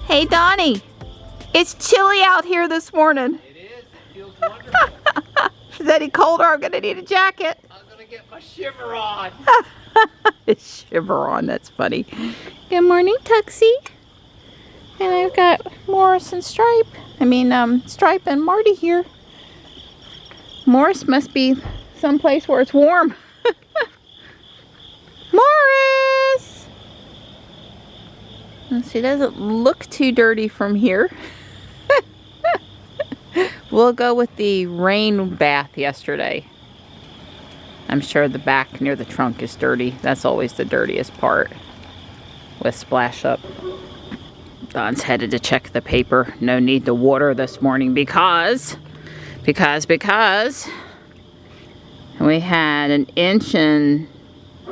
Hey Donnie, it's chilly out here this morning. It is. It feels wonderful. Is it any colder? I'm gonna need a jacket. I'm gonna get my shiver on. Shiver on, that's funny. Good morning, Tuxie. And I've got Morris and Stripe. Stripe and Marty here. Morris must be someplace where it's warm. Morris! She doesn't look too dirty from here. We'll go with the rain bath yesterday. I'm sure the back near the trunk is dirty. That's always the dirtiest part with splash up. Don's headed to check the paper. No need to water this morning because we had an inch and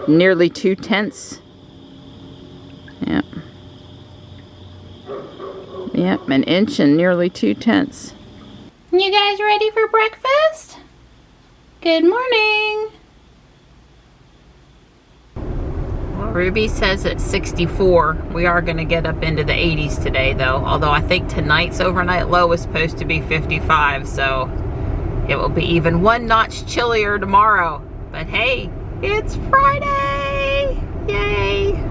nearly 2/10. Yep. Yep, an inch and nearly 2/10. You guys ready for breakfast? Good morning. Well, Ruby says it's 64. We are going to get up into the 80s today, though. Although I think tonight's overnight low is supposed to be 55, so it will be even one notch chillier tomorrow. But hey, it's Friday! Yay!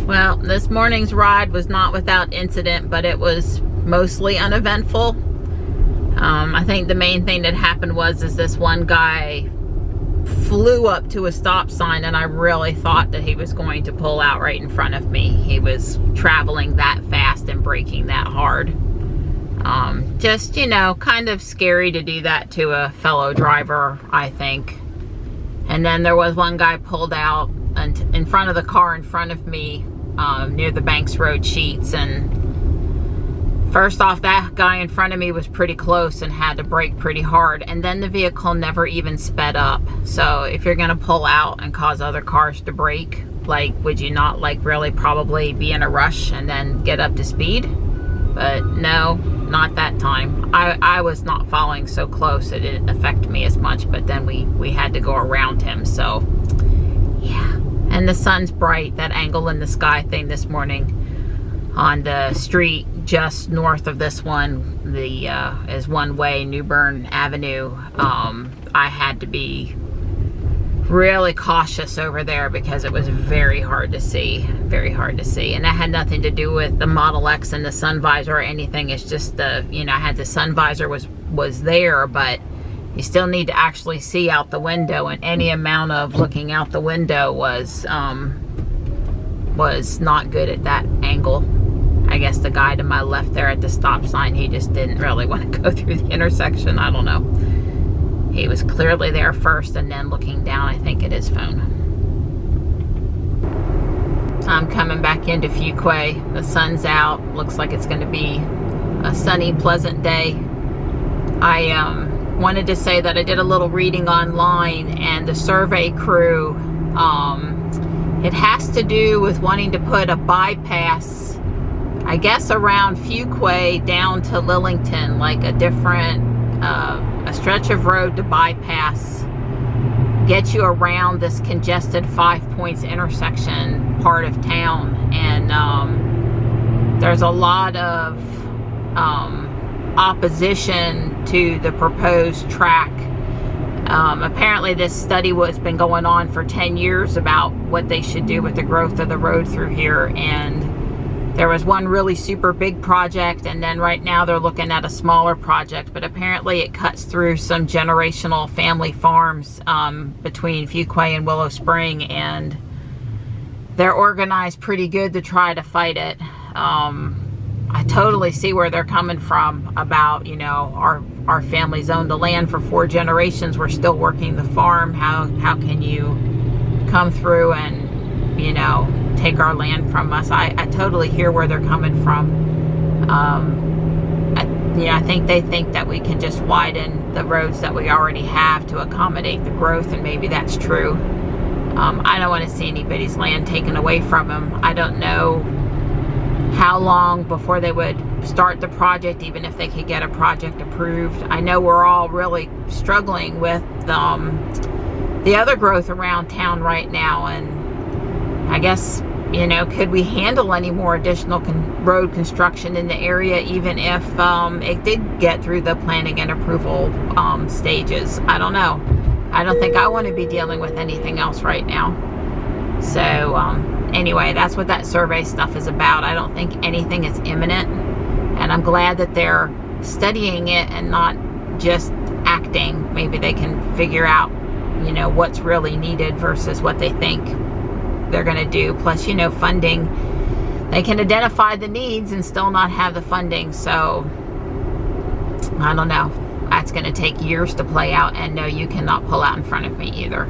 Well, this morning's ride was not without incident, but it was mostly uneventful. I think the main thing that happened was this one guy flew up to a stop sign, and I really thought that he was going to pull out right in front of me. He was traveling that fast and braking that hard. Just, you know, kind of scary to do that to a fellow driver, I think. And then there was one guy pulled out in front of the car in front of me, near the Banks Road sheets, and first off, that guy in front of me was pretty close and had to brake pretty hard, and then the vehicle never even sped up. So if you're gonna pull out and cause other cars to brake, like, would you not, like, really probably be in a rush and then get up to speed? But no, not that time. I was not following so close it didn't affect me as much, but then we had to go around him, so yeah. And the sun's bright. That angle in the sky thing this morning on the street just north of this one, the is one way, New Bern Avenue. I had to be really cautious over there because it was very hard to see, very hard to see. And that had nothing to do with the Model X and the sun visor or anything. It's just the, you know, I had the sun visor was there, but you still need to actually see out the window, and any amount of looking out the window was not good at that angle. I guess the guy to my left there at the stop sign, he just didn't really want to go through the intersection. I don't know. He was clearly there first and then looking down, I think, at his phone. I'm coming back into Fuquay. The sun's out. Looks like it's going to be a sunny, pleasant day. I wanted to say that I did a little reading online, and the survey crew It has to do with wanting to put a bypass, I guess, around Fuquay down to Lillington, like a different, a stretch of road to bypass, get you around this congested 5 Points intersection part of town. And there's a lot of opposition to the proposed track. Apparently this study has been going on for 10 years about what they should do with the growth of the road through here, and there was one really super big project, and then right now they're looking at a smaller project, but apparently it cuts through some generational family farms between Fuquay and Willow Spring, and they're organized pretty good to try to fight it. I totally see where they're coming from about, you know, our family's owned the land for 4 generations. We're still working the farm. How can you come through and, you know, take our land from us? I totally hear where they're coming from. I think they think that we can just widen the roads that we already have to accommodate the growth, and maybe that's true. I don't want to see anybody's land taken away from them. I don't know how long before they would start the project, even if they could get a project approved. I know we're all really struggling with the other growth around town right now, and I guess, you know, could we handle any more additional road construction in the area, even if it did get through the planning and approval stages? I don't know. I don't think I want to be dealing with anything else right now. So anyway, that's what that survey stuff is about. I don't think anything is imminent, and I'm glad that they're studying it and not just acting. Maybe they can figure out, you know, what's really needed versus what they think they're going to do. Plus, you know, funding, they can identify the needs and still not have the funding. So I don't know. That's going to take years to play out, and no, you cannot pull out in front of me either.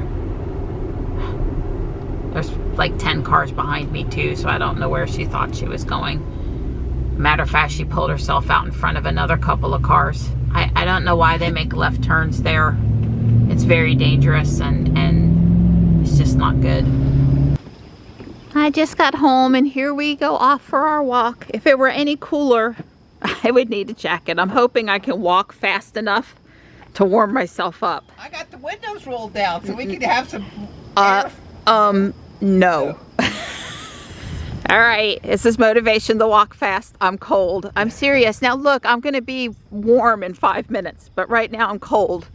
There's like 10 cars behind me too, so I don't know where she thought she was going. Matter of fact, she pulled herself out in front of another couple of cars. I don't know why they make left turns there. It's very dangerous, and it's just not good. I just got home, and here we go off for our walk. If it were any cooler, I would need a jacket. I'm hoping I can walk fast enough to warm myself up. I got the windows rolled down so we can have some air. No. All right, this is motivation to walk fast. I'm cold. I'm serious. Now look, I'm gonna be warm in 5 minutes, but right now I'm cold.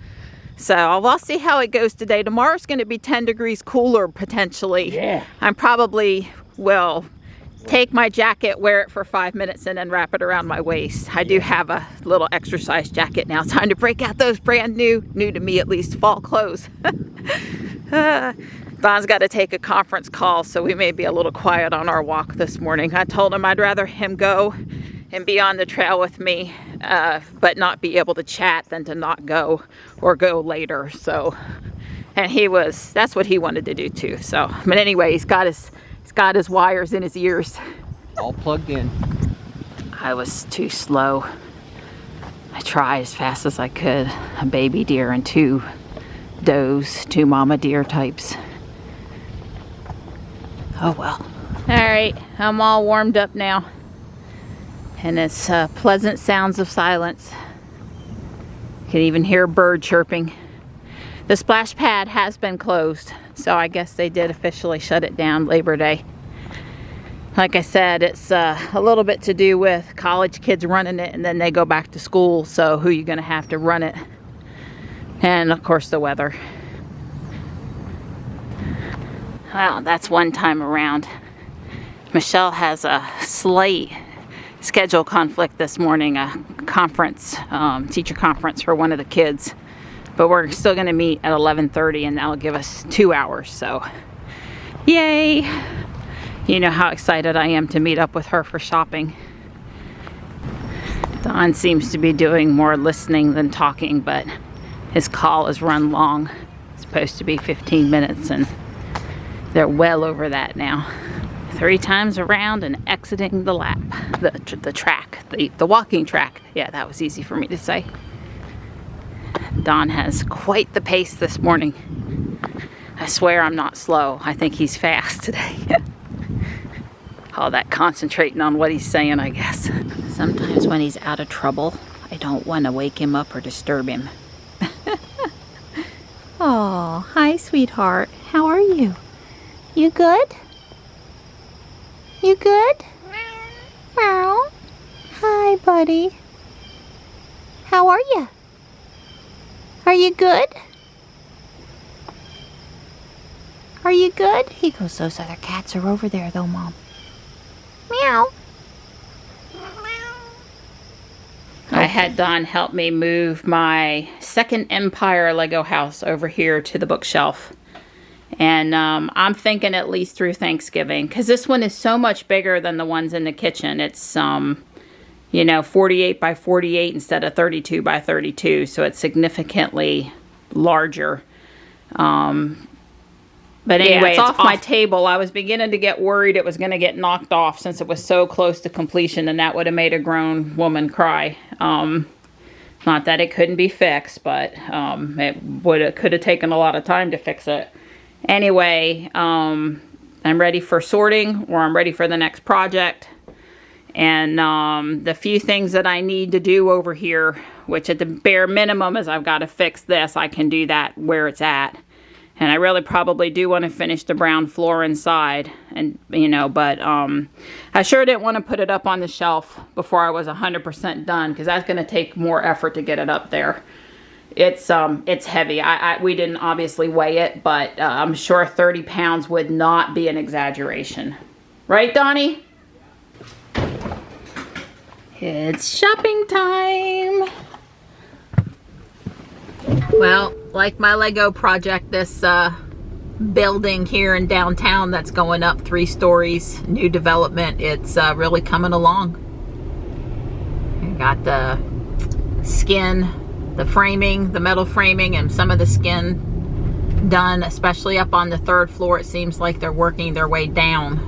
So I'll see how it goes today. Tomorrow's gonna be 10 degrees cooler potentially. Yeah. I'm probably will take my jacket, wear it for 5 minutes, and then wrap it around my waist. I do have a little exercise jacket now. Time to break out those brand new to me at least, fall clothes. Don's got to take a conference call, so we may be a little quiet on our walk this morning. I told him I'd rather him go and be on the trail with me, but not be able to chat than to not go or go later. So, and that's what he wanted to do too. So, but anyway, he's got his wires in his ears. All plugged in. I was too slow. I tried as fast as I could. A baby deer and 2 does, 2 mama deer types. Oh well. All right, I'm all warmed up now, and it's pleasant sounds of silence. You can even hear a bird chirping. The splash pad has been closed, so I guess they did officially shut it down Labor Day. Like I said, it's a little bit to do with college kids running it, and then they go back to school, so who are you going to have to run it? And of course the weather. Well, that's one time around. Michelle has a slight schedule conflict this morning, a conference, teacher conference for one of the kids. But we're still going to meet at 11:30, and that'll give us 2 hours, so yay! You know how excited I am to meet up with her for shopping. Don seems to be doing more listening than talking, but his call is run long. It's supposed to be 15 minutes, and they're well over that now. 3 times around and exiting the lap, the track, the walking track. Yeah, that was easy for me to say. Don has quite the pace this morning. I swear I'm not slow. I think he's fast today. All that concentrating on what he's saying, I guess. Sometimes when he's out of trouble, I don't want to wake him up or disturb him. Oh, hi, sweetheart. How are you? You good? You good? Meow. Hi, buddy. How are you? Are you good? Are you good? He goes, those other cats are over there though, Mom. Meow. I had Don help me move my second Empire Lego house over here to the bookshelf. And I'm thinking at least through Thanksgiving, because this one is so much bigger than the ones in the kitchen. It's, you know, 48 by 48 instead of 32 by 32. So it's significantly larger. But anyway, it's off my table. I was beginning to get worried it was going to get knocked off since it was so close to completion, and that would have made a grown woman cry. Not that it couldn't be fixed, but it could have taken a lot of time to fix it. Anyway, I'm ready for sorting, or I'm ready for the next project. And the few things that I need to do over here, which at the bare minimum is I've got to fix this. I can do that where it's at. And I really probably do want to finish the brown floor inside, and you know, but I sure didn't want to put it up on the shelf before I was 100% done, because that's going to take more effort to get it up there. It's heavy. We didn't obviously weigh it, but I'm sure 30 pounds would not be an exaggeration. Right, Donnie? It's shopping time. Well, like my Lego project, this building here in downtown that's going up 3 stories, new development, it's really coming along. I got the skin, the framing, the metal framing, and some of the skin done, especially up on the 3rd floor. It seems like they're working their way down.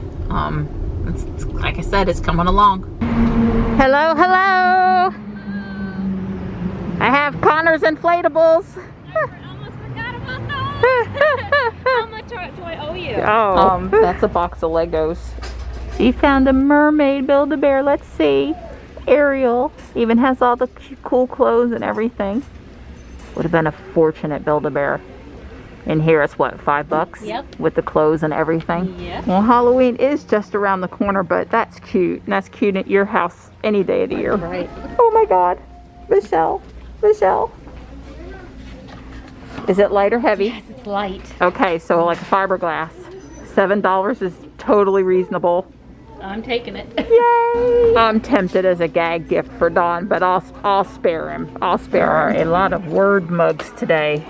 It's, like I said, it's coming along. Hello, hello! I have Connor's inflatables. I almost forgot about those. How much do I owe you? Oh, that's a box of Legos. She found a mermaid Build-A-Bear. Let's see. Ariel even has all the cool clothes and everything. Would have been a fortune at Build-A-Bear. In here it's what, $5? Yep. With the clothes and everything. Yep. Well, Halloween is just around the corner, but that's cute. And that's cute at your house any day of the year. Right. Oh my God, Michelle. Michelle. Is it light or heavy? Yes, it's light. Okay, so like a fiberglass. $7 is totally reasonable. I'm taking it. Yay! I'm tempted as a gag gift for Dawn, but I'll spare him. I'll spare her. A lot of word mugs today.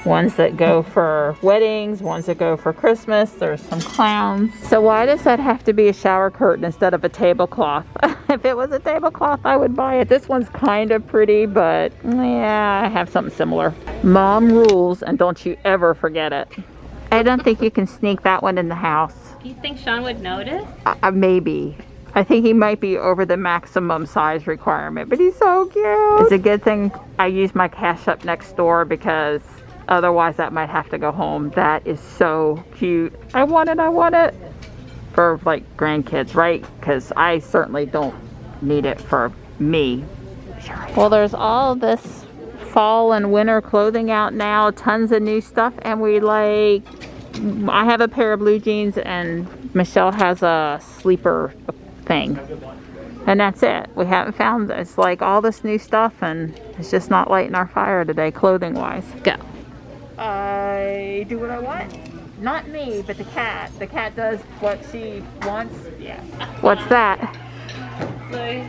Ones that go for weddings, ones that go for Christmas. There's some clowns. So why does that have to be a shower curtain instead of a tablecloth? If it was a tablecloth, I would buy it. This one's kind of pretty, but yeah, I have something similar. Mom rules, and don't you ever forget it. I don't think you can sneak that one in the house. Do you think Sean would notice? Maybe. I think he might be over the maximum size requirement, but he's so cute. It's a good thing I use my cash up next door, because otherwise that might have to go home. That is so cute. I want it. For like grandkids, right? Because I certainly don't need it for me. Well, there's all this fall and winter clothing out now. Tons of new stuff. And I have a pair of blue jeans, and Michelle has a sleeper thing. And that's it. We haven't found this. Like all this new stuff, and it's just not lighting our fire today, clothing wise. Go. I do what I want. Not me, but the cat. The cat does what she wants. Yeah. What's that? I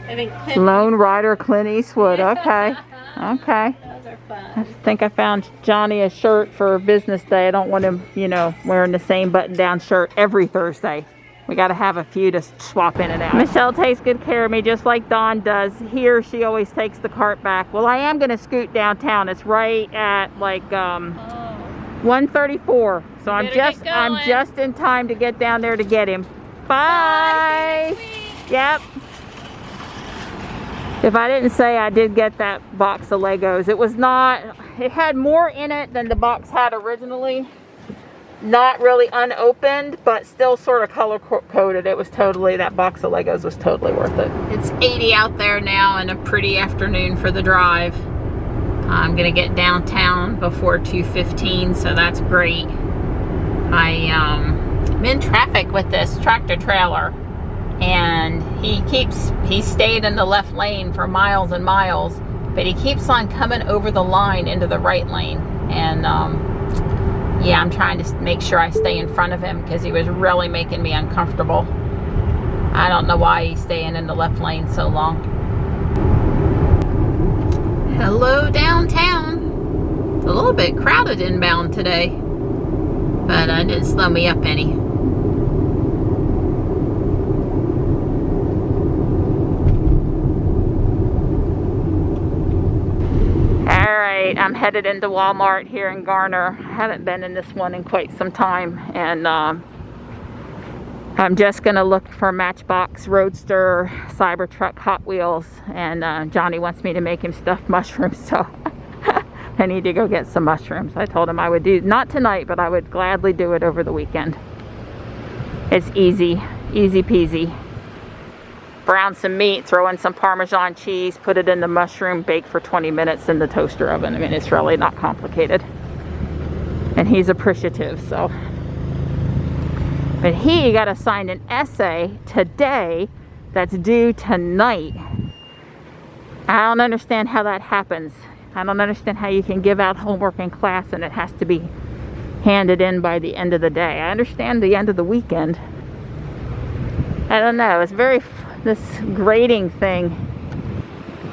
think Lone Rider Clint Eastwood. Okay. Okay. those are fun. I think I found Johnny a shirt for business day. I don't want him, you know, wearing the same button-down shirt every Thursday. We got to have a few to swap in and out. Michelle takes good care of me, just like Dawn does. Here, she always takes the cart back. Well, I am going to scoot downtown. It's right at like 134. So I'm just in time to get down there to get him. Bye. Yep. If I didn't say I did get that box of Legos, it was not it had more in it than the box had originally. Not really unopened, but still sort of color coded. It was totally, that box of Legos was totally worth it. It's 80 out there now and a pretty afternoon for the drive. I'm gonna get downtown before 2:15, so that's great. I'm in traffic with this tractor trailer, and he stayed in the left lane for miles and miles, but he keeps on coming over the line into the right lane. And yeah, I'm trying to make sure I stay in front of him because he was really making me uncomfortable. I don't know why he's staying in the left lane so long. Hello downtown. It's a little bit crowded inbound today, but it didn't slow me up any. Alright, I'm headed into Walmart here in Garner. I haven't been in this one in quite some time, and I'm just gonna look for Matchbox, Roadster, Cybertruck, Hot Wheels, and Johnny wants me to make him stuffed mushrooms, so I need to go get some mushrooms. I told him I would do, not tonight, but I would gladly do it over the weekend. It's easy, easy peasy. Brown some meat, throw in some Parmesan cheese, put it in the mushroom, bake for 20 minutes in the toaster oven. I mean, it's really not complicated. And he's appreciative, so. But he got assigned an essay today that's due tonight. I don't understand how that happens. I don't understand how you can give out homework in class and it has to be handed in by the end of the day. I understand the end of the weekend. I don't know. It's very, this grading thing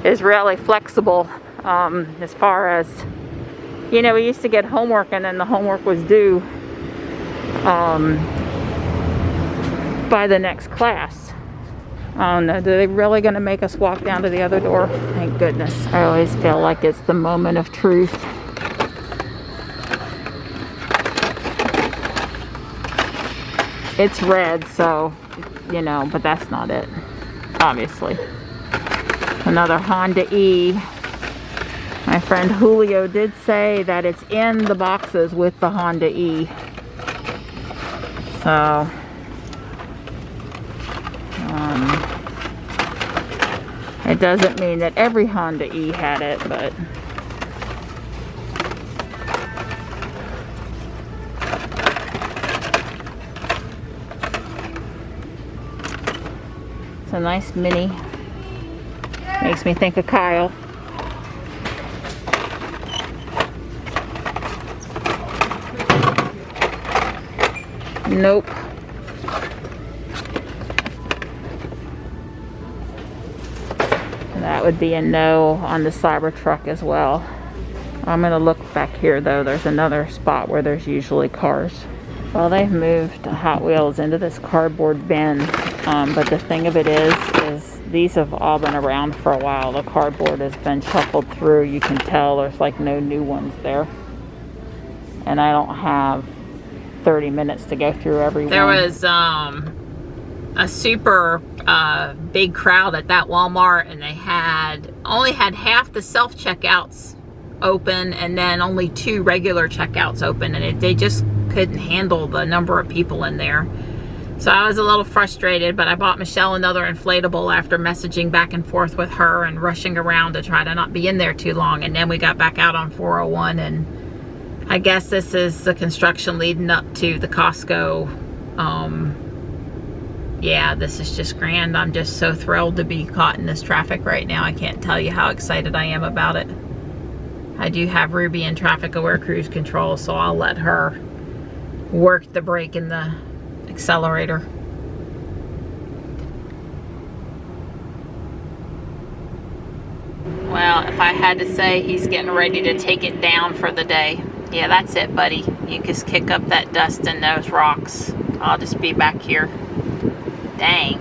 is really flexible as far as, you know, we used to get homework and then the homework was due by the next class. I don't know, are they really going to make us walk down to the other door? Thank goodness. I always feel like it's the moment of truth. It's red, so, you know, but that's not it, obviously. Another Honda E. My friend Julio did say that it's in the boxes with the Honda E. So, it doesn't mean that every Honda E had it, but it's a nice mini. Makes me think of Kyle. Nope. That would be a no on the Cybertruck as well. I'm going to look back here though. There's another spot where there's usually cars. Well, they've moved Hot Wheels into this cardboard bin. But the thing of it is these have all been around for a while. The cardboard has been shuffled through. You can tell there's like no new ones there. And I don't have 30 minutes to go through every one. There was a super big crowd at that Walmart, and they only had half the self-checkouts open and then only 2 regular checkouts open, and they just couldn't handle the number of people in there. So I was a little frustrated, but I bought Michelle another inflatable after messaging back and forth with her and rushing around to try to not be in there too long. And then we got back out on 401, and I guess this is the construction leading up to the Costco. Yeah, this is just grand. I'm just so thrilled to be caught in this traffic right now. I can't tell you how excited I am about it. I do have Ruby in traffic aware cruise control, so I'll let her work the brake and the accelerator. Well, if I had to say, he's getting ready to take it down for the day. Yeah, that's it, buddy. You just kick up that dust and those rocks. I'll just be back here. Dang.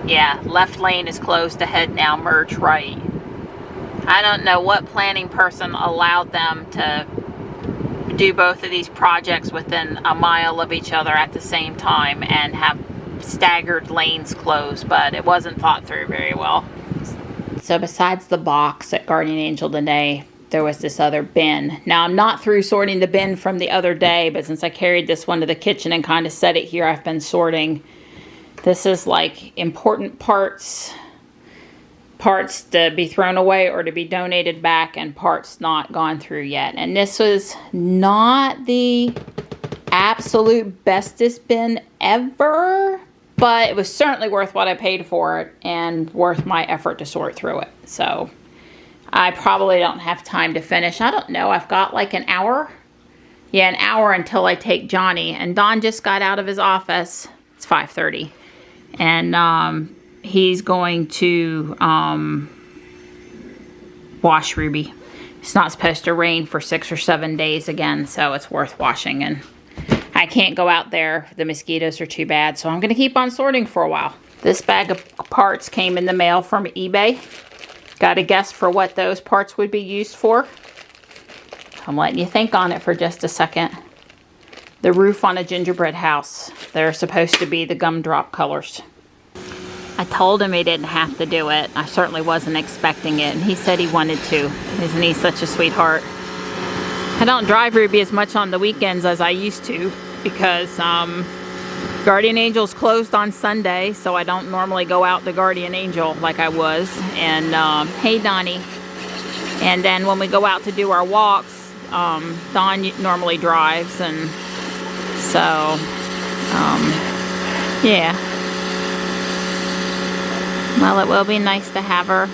Yeah, left lane is closed ahead now, merge right. I don't know what planning person allowed them to do both of these projects within a mile of each other at the same time and have staggered lanes closed, but it wasn't thought through very well. So besides the box at Guardian Angel today, there was this other bin. Now, I'm not through sorting the bin from the other day, but since I carried this one to the kitchen and kind of set it here, I've been sorting. This is like important parts to be thrown away or to be donated back, and parts not gone through yet. And this was not the absolute bestest bin ever, but it was certainly worth what I paid for it and worth my effort to sort through it. So I probably don't have time to finish. I don't know. I've got like an hour. Yeah, an hour until I take Johnny. And Don just got out of his office. It's 5:30. And he's going to wash Ruby. It's not supposed to rain for 6 or 7 days again, so it's worth washing. And I can't go out there. The mosquitoes are too bad, so I'm going to keep on sorting for a while. This bag of parts came in the mail from eBay. Got a guess for what those parts would be used for? I'm letting you think on it for just a second. The roof on a gingerbread house. They're supposed to be the gumdrop colors. I told him he didn't have to do it. I certainly wasn't expecting it, and he said he wanted to. Isn't he such a sweetheart? I don't drive Ruby as much on the weekends as I used to because Guardian Angel's closed on Sunday, so I don't normally go out to Guardian Angel like I was. And hey, Donnie. And then when we go out to do our walks, Don normally drives, and so yeah. Well, it will be nice to have her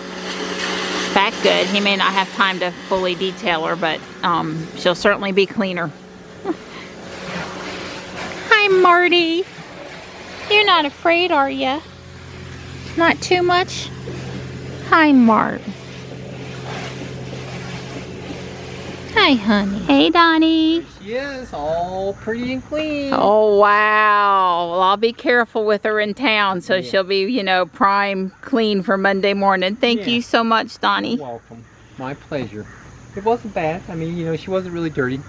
back good. He may not have time to fully detail her, but she'll certainly be cleaner. Hi, Marty. You're not afraid, are you? Not too much? Hi, Mart. Hi, honey. Hey, Donnie. She is all pretty and clean. Oh, wow. Well, I'll be careful with her in town, so she'll be, you know, prime clean for Monday morning. Thank you so much, Donnie. You're welcome. My pleasure. It wasn't bad. I mean, you know, she wasn't really dirty.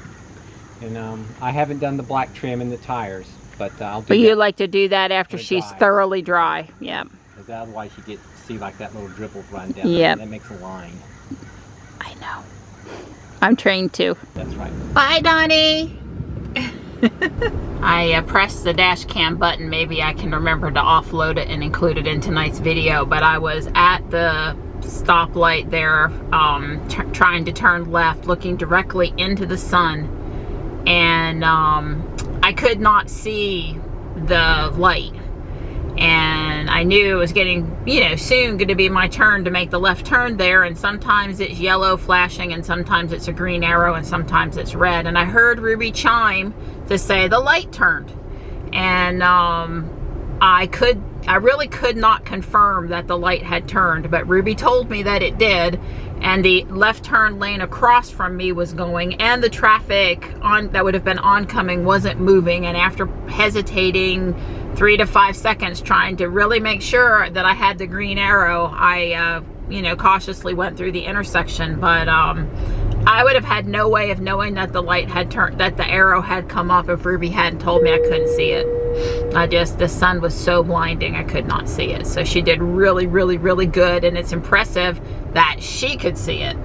And I haven't done the black trim in the tires, but I'll do But that. you like to do that after she's thoroughly dry. Yep. Because otherwise you see like that little dribble run down. Yep. And that makes a line. I know. I'm trained too. That's right. Bye, Donnie. I pressed the dash cam button. Maybe I can remember to offload it and include it in tonight's video. But I was at the stoplight there, trying to turn left, looking directly into the sun. And I could not see the light. And I knew it was getting, you know, soon going to be my turn to make the left turn there. And sometimes it's yellow flashing, and sometimes it's a green arrow, and sometimes it's red. And I heard Ruby chime to say the light turned. And I really could not confirm that the light had turned, but Ruby told me that it did. And the left turn lane across from me was going, and the traffic that would have been oncoming wasn't moving. And after hesitating 3 to 5 seconds trying to really make sure that I had the green arrow, I you know, cautiously went through the intersection. But I would have had no way of knowing that the light had turned, that the arrow had come up, if Ruby hadn't told me I couldn't see it. The sun was so blinding I could not see it. So she did really, really, really good, and it's impressive that she could see it.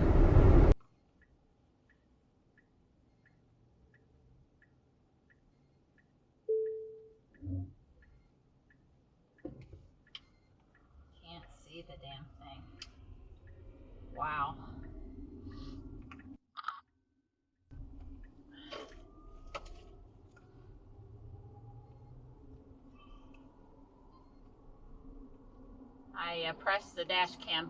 Can't see the damn thing. Wow. I pressed the dash cam